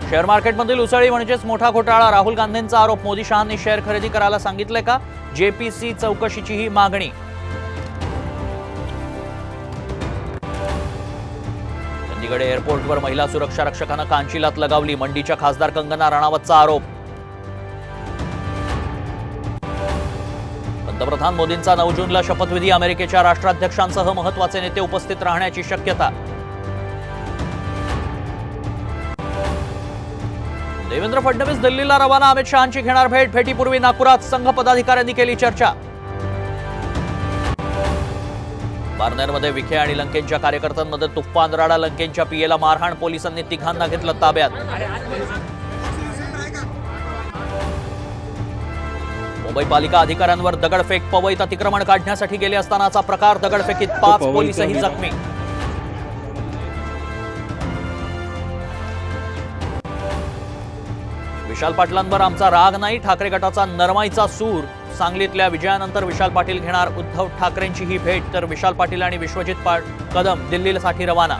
Share मार्केटमधील उसळी म्हणजेच मोठा घोटाळा, राहुल गांधींचा आरोप, मोदी शहांनी शेअर खरेदी करायला सांगितले का, जेपीसी चौकशीचीही मागणी। चंदीगड एअरपोर्टवर महिला सुरक्षा रक्षकानं कांचीलात लगावली, मंडीच्या खासदार कंगना राणावतचा आरोप। पंतप्रधान मोदींचा 9 जूनला शपथविधी, अमेरिकेच्या राष्ट्राध्यक्षांसह महत्त्वाचे नेते उपस्थित राहण्याची शक्यता। देवेंद्र फडणवीस दिल्लीला रवाना, अमित शहांची घेणार भेट, भेटीपूर्वी नागपुरात संघ पदाधिकाऱ्यांनी केली चर्चा। बारनेरमध्ये विखे आणि लंकेंच्या कार्यकर्त्यांमध्ये तुफान राडा, लंकेंच्या पीएला मारहाण, पोलिसांनी तिघांना घेतलं ताब्यात। मुंबई पालिका अधिकाऱ्यांवर दगडफेक, पवईत अतिक्रमण काढण्यासाठी गेले असतानाचा प्रकार, दगडफेकीत 5 पोलीसही जखमी। विशाल पाटलांवर आमचा राग नाही, ठाकरे गटाचा नरमाईचा सूर। सांगलीतल्या विजयानंतर विशाल पाटील घेणार उद्धव ठाकरेंची ही भेट, तर विशाल पाटील आणि विश्वजित कदम दिल्लीसाठी रवाना।